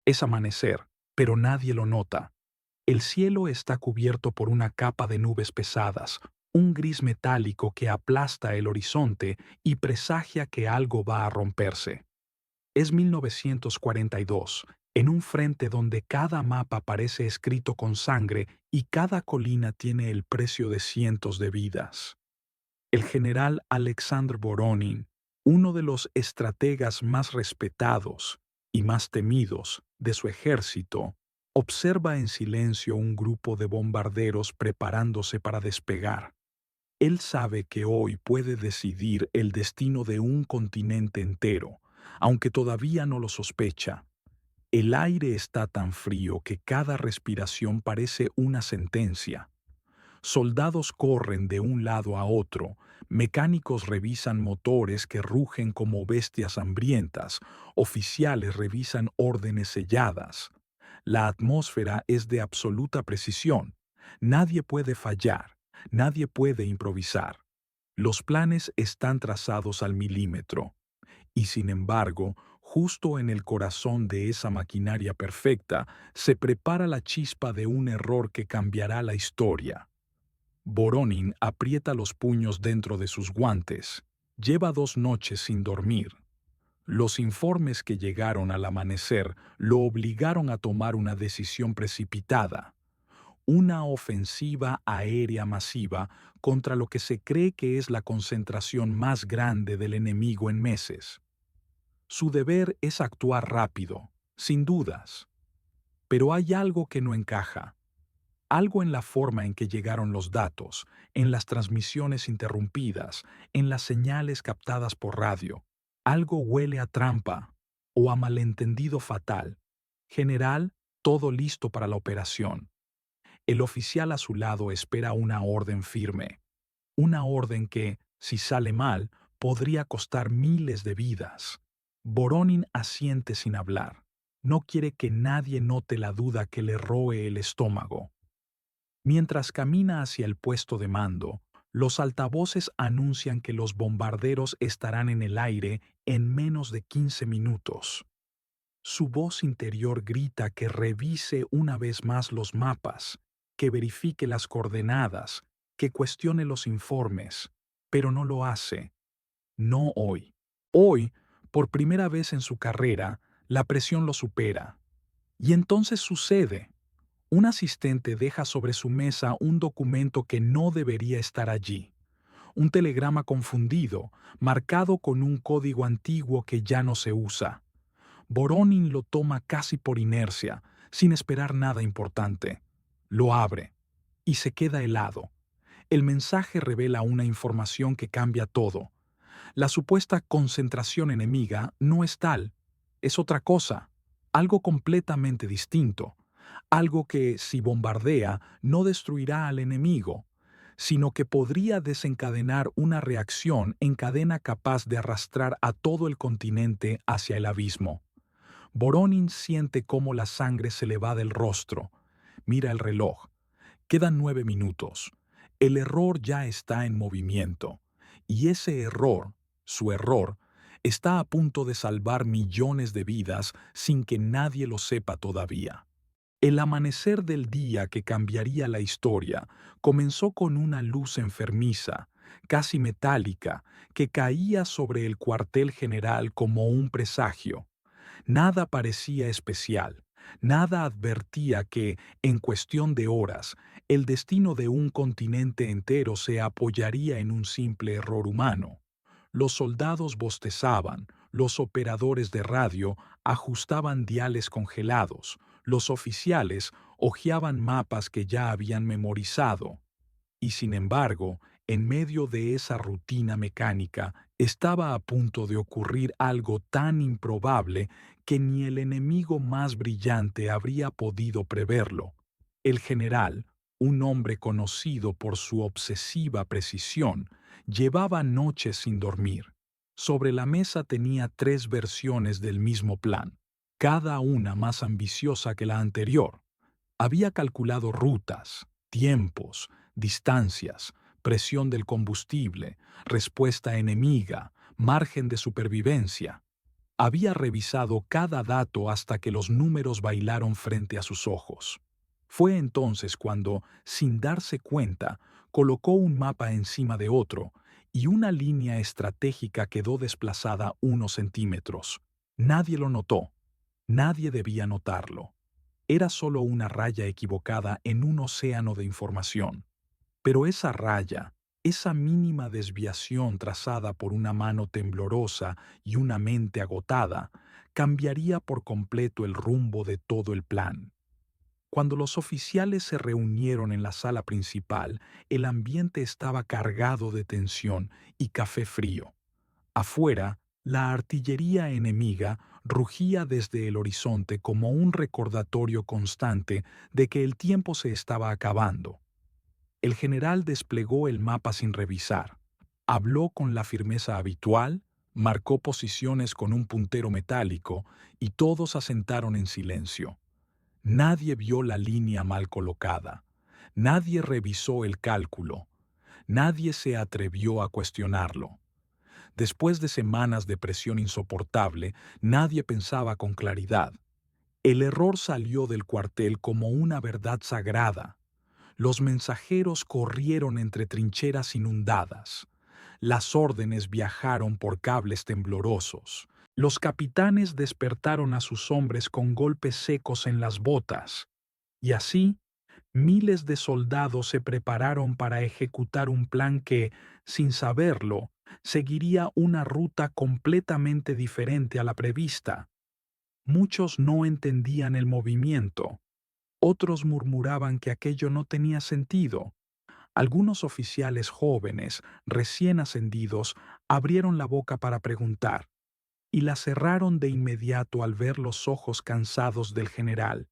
Es amanecer, pero nadie lo nota. El cielo está cubierto por una capa de nubes pesadas, un gris metálico que aplasta el horizonte y presagia que algo va a romperse. Es 1942, en un frente donde cada mapa parece escrito con sangre y cada colina tiene el precio de cientos de vidas. El general Alexander Voronin, uno de los estrategas más respetados y más temidos de su ejército, observa en silencio un grupo de bombarderos preparándose para despegar. Él sabe que hoy puede decidir el destino de un continente entero, aunque todavía no lo sospecha. El aire está tan frío que cada respiración parece una sentencia. Soldados corren de un lado a otro, mecánicos revisan motores que rugen como bestias hambrientas, oficiales revisan órdenes selladas. La atmósfera es de absoluta precisión. Nadie puede fallar, nadie puede improvisar. Los planes están trazados al milímetro. Y sin embargo, justo en el corazón de esa maquinaria perfecta, se prepara la chispa de un error que cambiará la historia. Voronin aprieta los puños dentro de sus guantes. Lleva 2 noches sin dormir. Los informes que llegaron al amanecer lo obligaron a tomar una decisión precipitada, una ofensiva aérea masiva contra lo que se cree que es la concentración más grande del enemigo en meses. Su deber es actuar rápido, sin dudas, pero hay algo que no encaja. Algo en la forma en que llegaron los datos, en las transmisiones interrumpidas, en las señales captadas por radio. Algo huele a trampa o a malentendido fatal. General, todo listo para la operación. El oficial a su lado espera una orden firme. Una orden que, si sale mal, podría costar miles de vidas. Voronin asiente sin hablar. No quiere que nadie note la duda que le roe el estómago. Mientras camina hacia el puesto de mando, los altavoces anuncian que los bombarderos estarán en el aire en menos de 15 minutos. Su voz interior grita que revise una vez más los mapas, que verifique las coordenadas, que cuestione los informes, pero no lo hace. No hoy. Hoy, por primera vez en su carrera, la presión lo supera. Y entonces sucede. Un asistente deja sobre su mesa un documento que no debería estar allí. Un telegrama confundido, marcado con un código antiguo que ya no se usa. Voronin lo toma casi por inercia, sin esperar nada importante. Lo abre y se queda helado. El mensaje revela una información que cambia todo. La supuesta concentración enemiga no es tal, es otra cosa, algo completamente distinto, algo que, si bombardea, no destruirá al enemigo, sino que podría desencadenar una reacción en cadena capaz de arrastrar a todo el continente hacia el abismo. Voronin siente cómo la sangre se le va del rostro. Mira el reloj. Quedan 9 minutos. El error ya está en movimiento. Y ese error, su error, está a punto de salvar millones de vidas sin que nadie lo sepa todavía. El amanecer del día que cambiaría la historia comenzó con una luz enfermiza, casi metálica, que caía sobre el cuartel general como un presagio. Nada parecía especial, nada advertía que, en cuestión de horas, el destino de un continente entero se apoyaría en un simple error humano. Los soldados bostezaban, los operadores de radio ajustaban diales congelados, los oficiales hojeaban mapas que ya habían memorizado. Y sin embargo, en medio de esa rutina mecánica, estaba a punto de ocurrir algo tan improbable que ni el enemigo más brillante habría podido preverlo. El general, un hombre conocido por su obsesiva precisión, llevaba noches sin dormir. Sobre la mesa tenía 3 versiones del mismo plan, cada una más ambiciosa que la anterior. Había calculado rutas, tiempos, distancias, presión del combustible, respuesta enemiga, margen de supervivencia. Había revisado cada dato hasta que los números bailaron frente a sus ojos. Fue entonces cuando, sin darse cuenta, colocó un mapa encima de otro y una línea estratégica quedó desplazada unos centímetros. Nadie lo notó. Nadie debía notarlo. Era solo una raya equivocada en un océano de información. Pero esa raya, esa mínima desviación trazada por una mano temblorosa y una mente agotada, cambiaría por completo el rumbo de todo el plan. Cuando los oficiales se reunieron en la sala principal, el ambiente estaba cargado de tensión y café frío. Afuera, la artillería enemiga rugía desde el horizonte como un recordatorio constante de que el tiempo se estaba acabando. El general desplegó el mapa sin revisar. Habló con la firmeza habitual, marcó posiciones con un puntero metálico y todos asentaron en silencio. Nadie vio la línea mal colocada. Nadie revisó el cálculo. Nadie se atrevió a cuestionarlo. Después de semanas de presión insoportable, nadie pensaba con claridad. El error salió del cuartel como una verdad sagrada. Los mensajeros corrieron entre trincheras inundadas. Las órdenes viajaron por cables temblorosos. Los capitanes despertaron a sus hombres con golpes secos en las botas. Y así, miles de soldados se prepararon para ejecutar un plan que, sin saberlo, seguiría una ruta completamente diferente a la prevista. Muchos no entendían el movimiento. Otros murmuraban que aquello no tenía sentido. Algunos oficiales jóvenes, recién ascendidos, abrieron la boca para preguntar, y la cerraron de inmediato al ver los ojos cansados del general.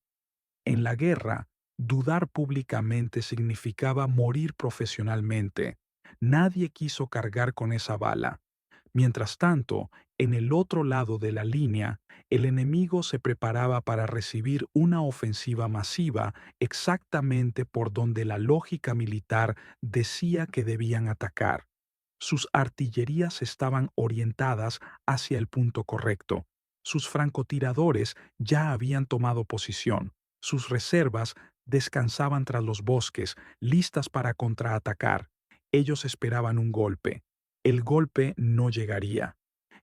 En la guerra, dudar públicamente significaba morir profesionalmente. Nadie quiso cargar con esa bala. Mientras tanto, en el otro lado de la línea, el enemigo se preparaba para recibir una ofensiva masiva exactamente por donde la lógica militar decía que debían atacar. Sus artillerías estaban orientadas hacia el punto correcto. Sus francotiradores ya habían tomado posición. Sus reservas descansaban tras los bosques, listas para contraatacar. Ellos esperaban un golpe. El golpe no llegaría.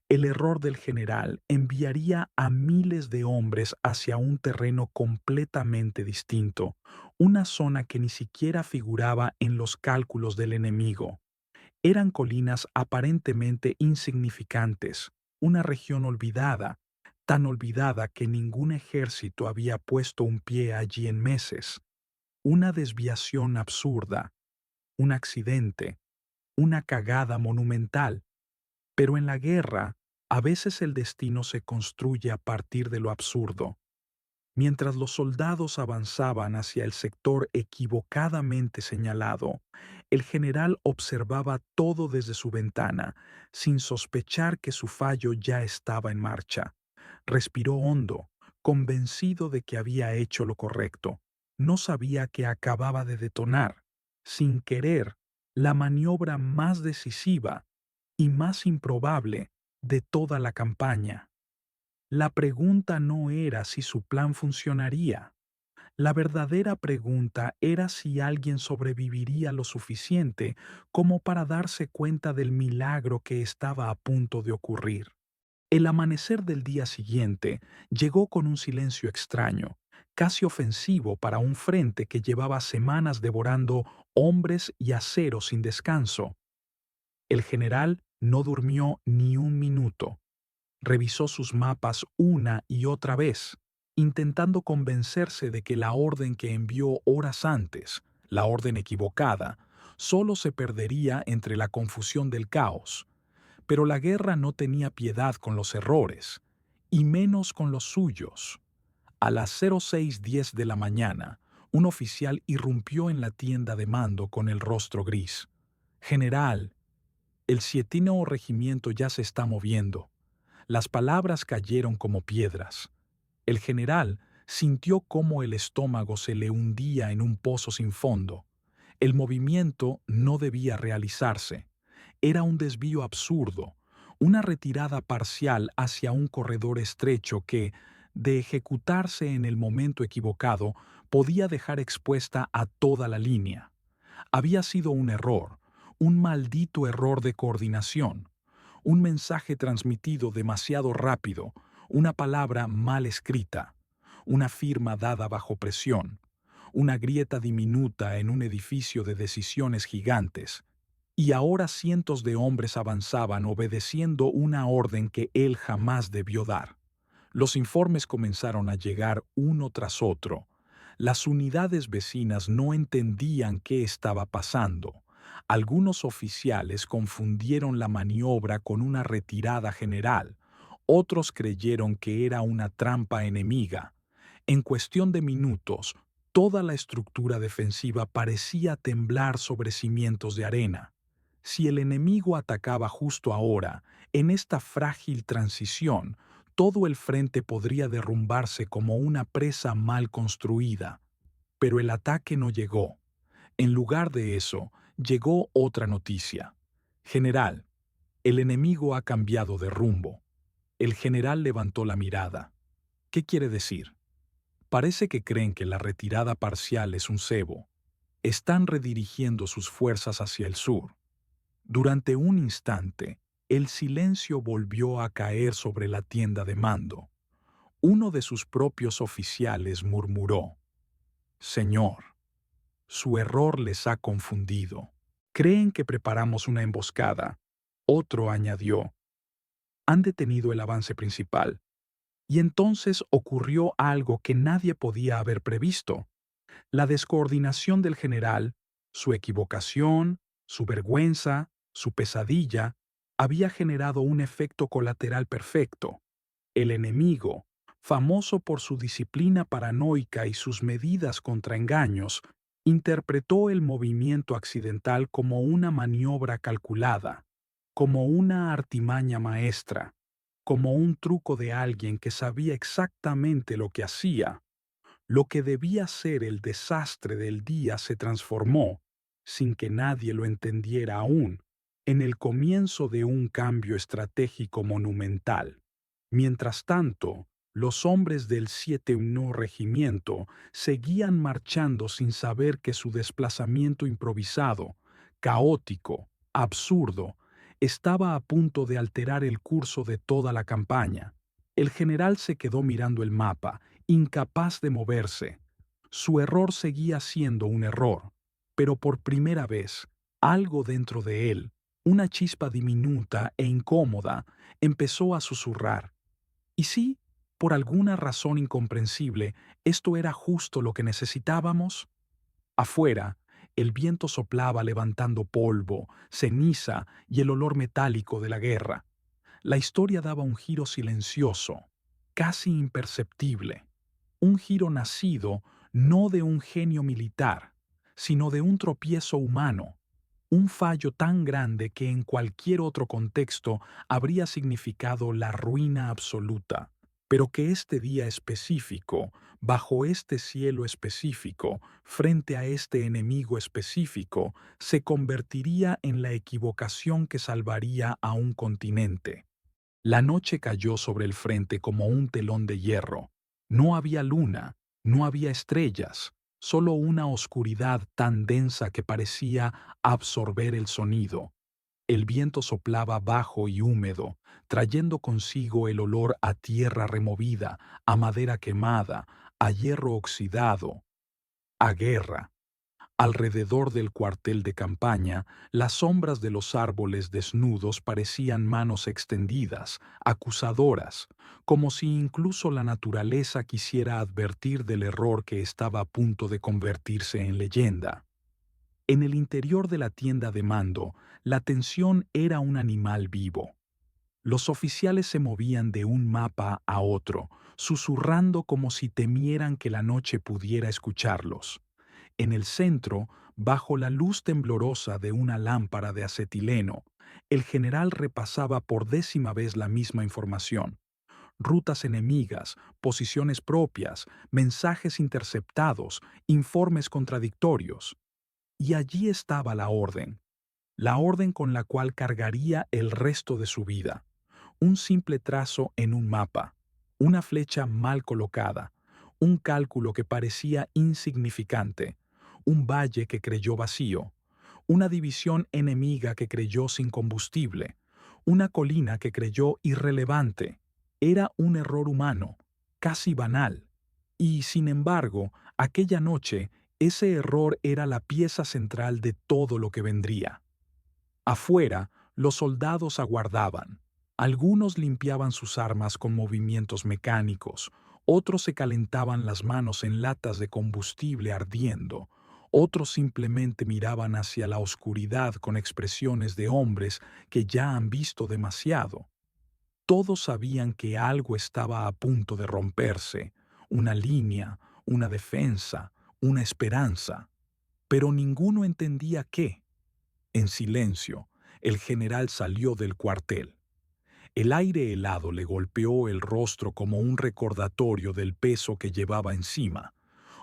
El error del general enviaría a miles de hombres hacia un terreno completamente distinto, una zona que ni siquiera figuraba en los cálculos del enemigo. Eran colinas aparentemente insignificantes, una región olvidada, tan olvidada que ningún ejército había puesto un pie allí en meses. Una desviación absurda, un accidente, una cagada monumental. Pero en la guerra, a veces el destino se construye a partir de lo absurdo. Mientras los soldados avanzaban hacia el sector equivocadamente señalado, el general observaba todo desde su ventana, sin sospechar que su fallo ya estaba en marcha. Respiró hondo, convencido de que había hecho lo correcto. No sabía que acababa de detonar, sin querer, la maniobra más decisiva y más improbable de toda la campaña. La pregunta no era si su plan funcionaría. La verdadera pregunta era si alguien sobreviviría lo suficiente como para darse cuenta del milagro que estaba a punto de ocurrir. El amanecer del día siguiente llegó con un silencio extraño, casi ofensivo para un frente que llevaba semanas devorando hombres y acero sin descanso. El general no durmió ni un minuto. Revisó sus mapas una y otra vez, intentando convencerse de que la orden que envió horas antes, la orden equivocada, solo se perdería entre la confusión del caos. Pero la guerra no tenía piedad con los errores, y menos con los suyos. A las 06:10 de la mañana, un oficial irrumpió en la tienda de mando con el rostro gris. «General, el 7º regimiento ya se está moviendo». Las palabras cayeron como piedras. El general sintió cómo el estómago se le hundía en un pozo sin fondo. El movimiento no debía realizarse. Era un desvío absurdo, una retirada parcial hacia un corredor estrecho que, de ejecutarse en el momento equivocado, podía dejar expuesta a toda la línea. Había sido un error, un maldito error de coordinación, un mensaje transmitido demasiado rápido, una palabra mal escrita, una firma dada bajo presión, una grieta diminuta en un edificio de decisiones gigantes. Y ahora cientos de hombres avanzaban obedeciendo una orden que él jamás debió dar. Los informes comenzaron a llegar uno tras otro. Las unidades vecinas no entendían qué estaba pasando. Algunos oficiales confundieron la maniobra con una retirada general. Otros creyeron que era una trampa enemiga. En cuestión de minutos, toda la estructura defensiva parecía temblar sobre cimientos de arena. Si el enemigo atacaba justo ahora, en esta frágil transición, todo el frente podría derrumbarse como una presa mal construida. Pero el ataque no llegó. En lugar de eso, llegó otra noticia. General, el enemigo ha cambiado de rumbo. El general levantó la mirada. ¿Qué quiere decir? Parece que creen que la retirada parcial es un cebo. Están redirigiendo sus fuerzas hacia el sur. Durante un instante, el silencio volvió a caer sobre la tienda de mando. Uno de sus propios oficiales murmuró: «Señor, su error les ha confundido. Creen que preparamos una emboscada». Otro añadió: «Han detenido el avance principal». Y entonces ocurrió algo que nadie podía haber previsto. La descoordinación del general, su equivocación, su vergüenza, su pesadilla, había generado un efecto colateral perfecto. El enemigo, famoso por su disciplina paranoica y sus medidas contra engaños, interpretó el movimiento accidental como una maniobra calculada, como una artimaña maestra, como un truco de alguien que sabía exactamente lo que hacía. Lo que debía ser el desastre del día se transformó, sin que nadie lo entendiera aún, en el comienzo de un cambio estratégico monumental. Mientras tanto, los hombres del 7º Regimiento seguían marchando sin saber que su desplazamiento improvisado, caótico, absurdo, estaba a punto de alterar el curso de toda la campaña. El general se quedó mirando el mapa, incapaz de moverse. Su error seguía siendo un error, pero por primera vez, algo dentro de él, una chispa diminuta e incómoda, empezó a susurrar. ¿Y si, por alguna razón incomprensible, esto era justo lo que necesitábamos? Afuera, el viento soplaba levantando polvo, ceniza y el olor metálico de la guerra. La historia daba un giro silencioso, casi imperceptible. Un giro nacido no de un genio militar, sino de un tropiezo humano, un fallo tan grande que en cualquier otro contexto habría significado la ruina absoluta, pero que este día específico, bajo este cielo específico, frente a este enemigo específico, se convertiría en la equivocación que salvaría a un continente. La noche cayó sobre el frente como un telón de hierro. No había luna, no había estrellas, solo una oscuridad tan densa que parecía absorber el sonido. El viento soplaba bajo y húmedo, trayendo consigo el olor a tierra removida, a madera quemada, a hierro oxidado, a guerra. Alrededor del cuartel de campaña, las sombras de los árboles desnudos parecían manos extendidas, acusadoras, como si incluso la naturaleza quisiera advertir del error que estaba a punto de convertirse en leyenda. En el interior de la tienda de mando, la tensión era un animal vivo. Los oficiales se movían de un mapa a otro, susurrando como si temieran que la noche pudiera escucharlos. En el centro, bajo la luz temblorosa de una lámpara de acetileno, el general repasaba por 10ª vez la misma información. Rutas enemigas, posiciones propias, mensajes interceptados, informes contradictorios. Y allí estaba la orden con la cual cargaría el resto de su vida. Un simple trazo en un mapa, una flecha mal colocada, un cálculo que parecía insignificante, un valle que creyó vacío, una división enemiga que creyó sin combustible, una colina que creyó irrelevante. Era un error humano, casi banal. Y, sin embargo, aquella noche, ese error era la pieza central de todo lo que vendría. Afuera, los soldados aguardaban. Algunos limpiaban sus armas con movimientos mecánicos, otros se calentaban las manos en latas de combustible ardiendo, otros simplemente miraban hacia la oscuridad con expresiones de hombres que ya han visto demasiado. Todos sabían que algo estaba a punto de romperse, una línea, una defensa, una esperanza, pero ninguno entendía qué. En silencio, el general salió del cuartel. El aire helado le golpeó el rostro como un recordatorio del peso que llevaba encima.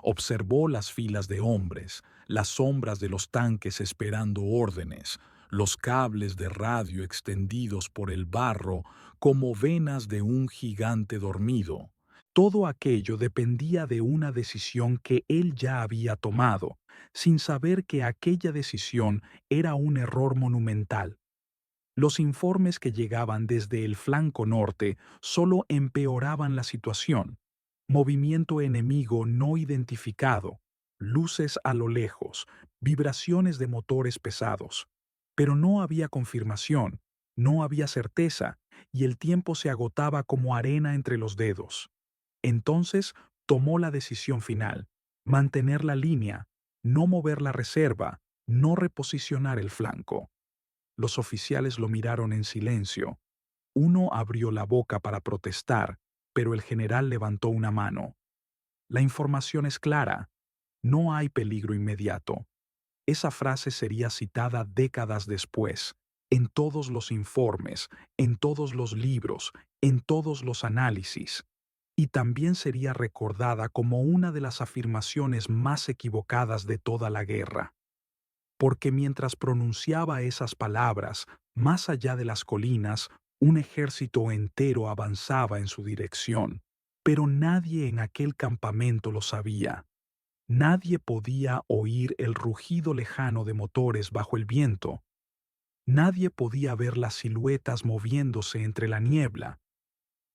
Observó las filas de hombres, las sombras de los tanques esperando órdenes, los cables de radio extendidos por el barro como venas de un gigante dormido. Todo aquello dependía de una decisión que él ya había tomado, sin saber que aquella decisión era un error monumental. Los informes que llegaban desde el flanco norte solo empeoraban la situación. Movimiento enemigo no identificado, luces a lo lejos, vibraciones de motores pesados. Pero no había confirmación, no había certeza, y el tiempo se agotaba como arena entre los dedos. Entonces tomó la decisión final: mantener la línea, no mover la reserva, no reposicionar el flanco. Los oficiales lo miraron en silencio. Uno abrió la boca para protestar, pero el general levantó una mano. La información es clara. No hay peligro inmediato. Esa frase sería citada décadas después, en todos los informes, en todos los libros, en todos los análisis. Y también sería recordada como una de las afirmaciones más equivocadas de toda la guerra. Porque mientras pronunciaba esas palabras, más allá de las colinas, un ejército entero avanzaba en su dirección. Pero nadie en aquel campamento lo sabía. Nadie podía oír el rugido lejano de motores bajo el viento. Nadie podía ver las siluetas moviéndose entre la niebla.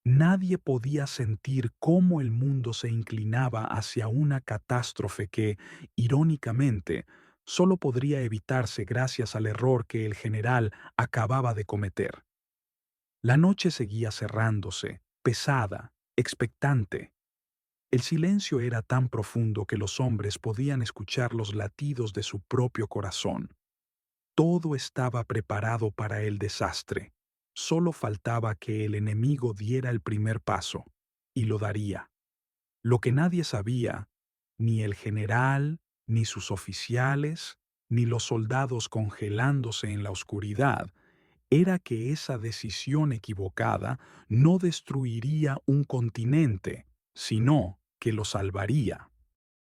Nadie podía sentir cómo el mundo se inclinaba hacia una catástrofe que, irónicamente, solo podría evitarse gracias al error que el general acababa de cometer. La noche seguía cerrándose, pesada, expectante. El silencio era tan profundo que los hombres podían escuchar los latidos de su propio corazón. Todo estaba preparado para el desastre. Solo faltaba que el enemigo diera el primer paso, y lo daría. Lo que nadie sabía, ni el general, ni sus oficiales, ni los soldados congelándose en la oscuridad, era que esa decisión equivocada no destruiría un continente, sino que lo salvaría.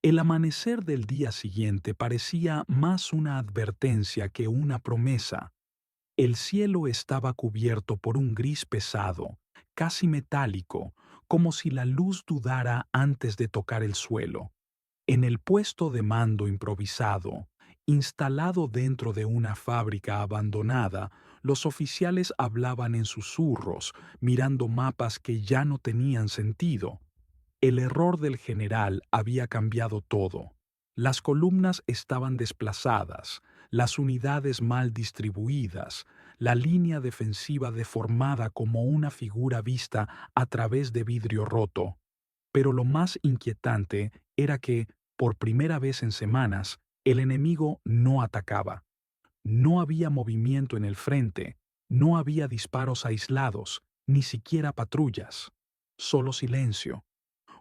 El amanecer del día siguiente parecía más una advertencia que una promesa. El cielo estaba cubierto por un gris pesado, casi metálico, como si la luz dudara antes de tocar el suelo. En el puesto de mando improvisado, instalado dentro de una fábrica abandonada, los oficiales hablaban en susurros, mirando mapas que ya no tenían sentido. El error del general había cambiado todo. Las columnas estaban desplazadas, las unidades mal distribuidas, la línea defensiva deformada como una figura vista a través de vidrio roto. Pero lo más inquietante era que, por primera vez en semanas, el enemigo no atacaba. No había movimiento en el frente, no había disparos aislados, ni siquiera patrullas. Solo silencio.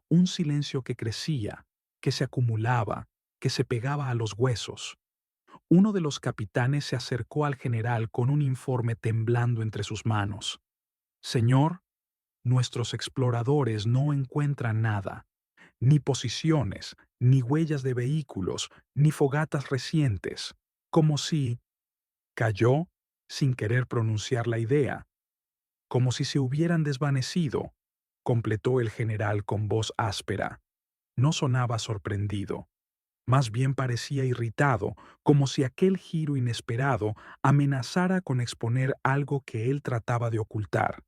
Un silencio que crecía, que se acumulaba, que se pegaba a los huesos. Uno de los capitanes se acercó al general con un informe temblando entre sus manos. «Señor, nuestros exploradores no encuentran nada, ni posiciones, ni huellas de vehículos, ni fogatas recientes, como si...» Cayó sin querer pronunciar la idea. como si se hubieran desvanecido, completó el general con voz áspera. No sonaba sorprendido. Más bien parecía irritado, como si aquel giro inesperado amenazara con exponer algo que él trataba de ocultar.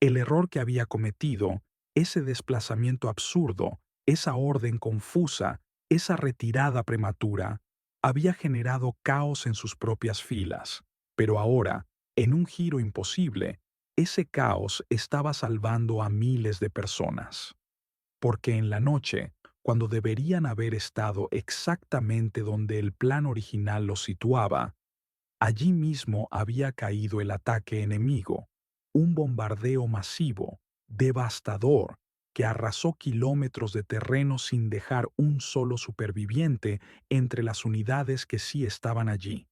El error que había cometido, ese desplazamiento absurdo, esa orden confusa, esa retirada prematura, había generado caos en sus propias filas. Pero ahora, en un giro imposible, ese caos estaba salvando a miles de personas. Porque en la noche, cuando deberían haber estado exactamente donde el plan original los situaba, allí mismo había caído el ataque enemigo, un bombardeo masivo, devastador, que arrasó kilómetros de terreno sin dejar un solo superviviente entre las unidades que sí estaban allí.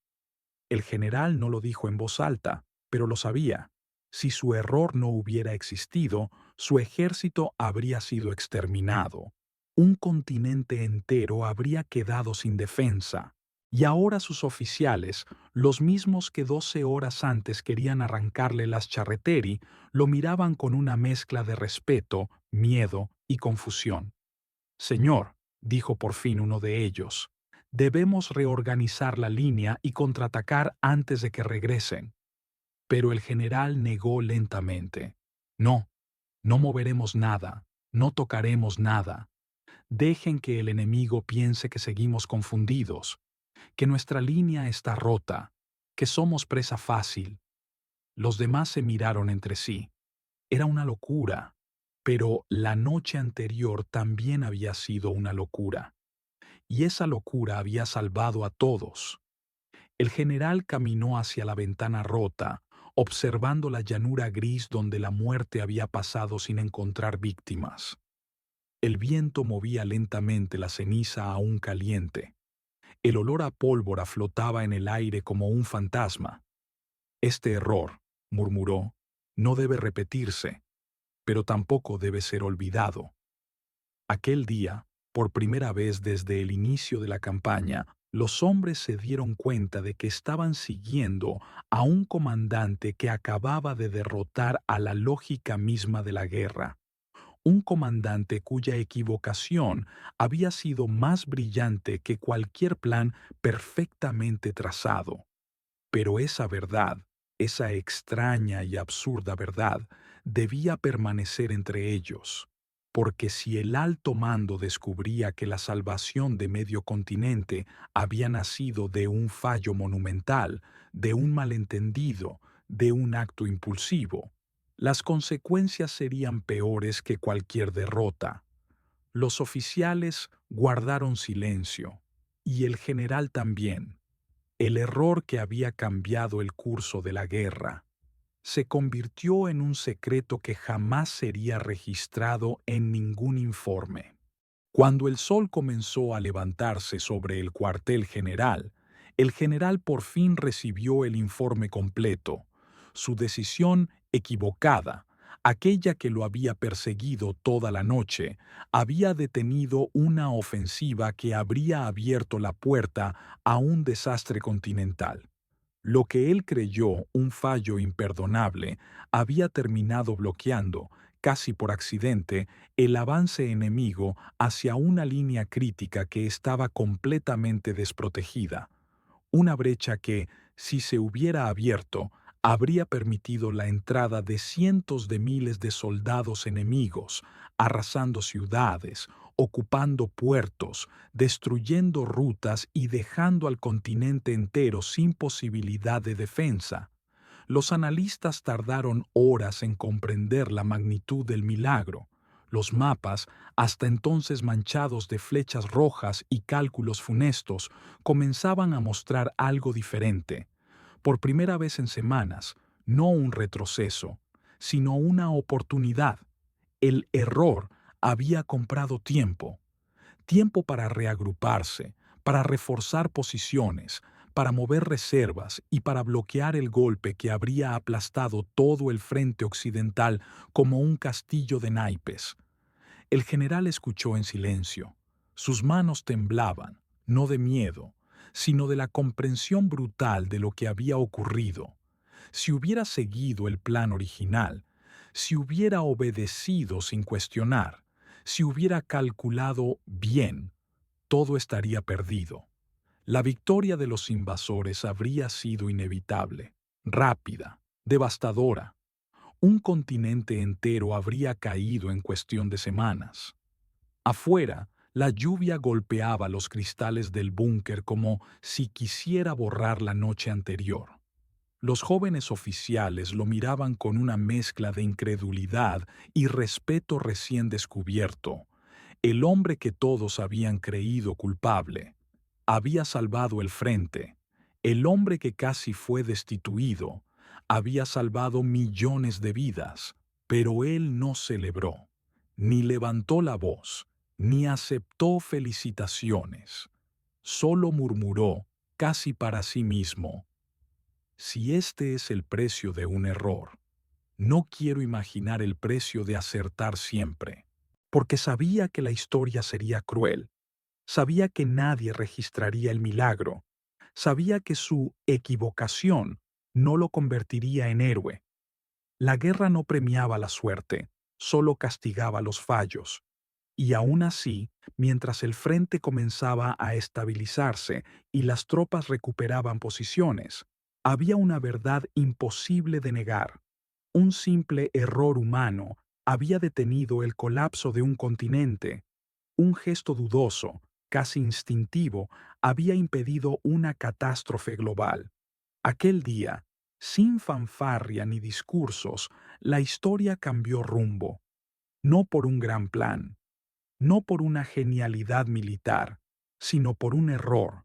El general no lo dijo en voz alta, pero lo sabía. Si su error no hubiera existido, su ejército habría sido exterminado. Un continente entero habría quedado sin defensa. Y ahora sus oficiales, los mismos que 12 horas antes querían arrancarle las charreteri, lo miraban con una mezcla de respeto, miedo y confusión. Señor, dijo por fin uno de ellos, debemos reorganizar la línea y contraatacar antes de que regresen. Pero el general negó lentamente. No, no moveremos nada, no tocaremos nada. Dejen que el enemigo piense que seguimos confundidos, que nuestra línea está rota, que somos presa fácil. Los demás se miraron entre sí. Era una locura, pero la noche anterior también había sido una locura. Y esa locura había salvado a todos. El general caminó hacia la ventana rota, observando la llanura gris donde la muerte había pasado sin encontrar víctimas. El viento movía lentamente la ceniza aún caliente. El olor a pólvora flotaba en el aire como un fantasma. Este error, murmuró, no debe repetirse, pero tampoco debe ser olvidado. Aquel día, por primera vez desde el inicio de la campaña, los hombres se dieron cuenta de que estaban siguiendo a un comandante que acababa de derrotar a la lógica misma de la guerra. Un comandante cuya equivocación había sido más brillante que cualquier plan perfectamente trazado. Pero esa verdad, esa extraña y absurda verdad, debía permanecer entre ellos, porque si el alto mando descubría que la salvación de medio continente había nacido de un fallo monumental, de un malentendido, de un acto impulsivo, las consecuencias serían peores que cualquier derrota. Los oficiales guardaron silencio, y el general también. El error que había cambiado el curso de la guerra se convirtió en un secreto que jamás sería registrado en ningún informe. Cuando el sol comenzó a levantarse sobre el cuartel general, el general por fin recibió el informe completo. Su decisión equivocada, aquella que lo había perseguido toda la noche, había detenido una ofensiva que habría abierto la puerta a un desastre continental. Lo que él creyó un fallo imperdonable había terminado bloqueando, casi por accidente, el avance enemigo hacia una línea crítica que estaba completamente desprotegida. Una brecha que, si se hubiera abierto, habría permitido la entrada de cientos de miles de soldados enemigos, arrasando ciudades, ocupando puertos, destruyendo rutas y dejando al continente entero sin posibilidad de defensa. Los analistas tardaron horas en comprender la magnitud del milagro. Los mapas, hasta entonces manchados de flechas rojas y cálculos funestos, comenzaban a mostrar algo diferente. Por primera vez en semanas, no un retroceso, sino una oportunidad. El error había comprado tiempo, tiempo para reagruparse, para reforzar posiciones, para mover reservas y para bloquear el golpe que habría aplastado todo el frente occidental como un castillo de naipes. El general escuchó en silencio. Sus manos temblaban, no de miedo, sino de la comprensión brutal de lo que había ocurrido. Si hubiera seguido el plan original, si hubiera obedecido sin cuestionar, si hubiera calculado bien, todo estaría perdido. La victoria de los invasores habría sido inevitable, rápida, devastadora. Un continente entero habría caído en cuestión de semanas. Afuera, la lluvia golpeaba los cristales del búnker como si quisiera borrar la noche anterior. Los jóvenes oficiales lo miraban con una mezcla de incredulidad y respeto recién descubierto. El hombre que todos habían creído culpable había salvado el frente. El hombre que casi fue destituido había salvado millones de vidas, pero él no celebró, ni levantó la voz, ni aceptó felicitaciones. Solo murmuró, casi para sí mismo: si este es el precio de un error, no quiero imaginar el precio de acertar siempre. Porque sabía que la historia sería cruel, sabía que nadie registraría el milagro, sabía que su equivocación no lo convertiría en héroe. La guerra no premiaba la suerte, solo castigaba los fallos. Y aún así, mientras el frente comenzaba a estabilizarse y las tropas recuperaban posiciones, había una verdad imposible de negar. Un simple error humano había detenido el colapso de un continente. Un gesto dudoso, casi instintivo, había impedido una catástrofe global. Aquel día, sin fanfarria ni discursos, la historia cambió rumbo, no por un gran plan, no por una genialidad militar, sino por un error,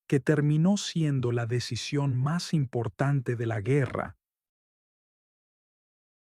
que terminó siendo la decisión más importante de la guerra.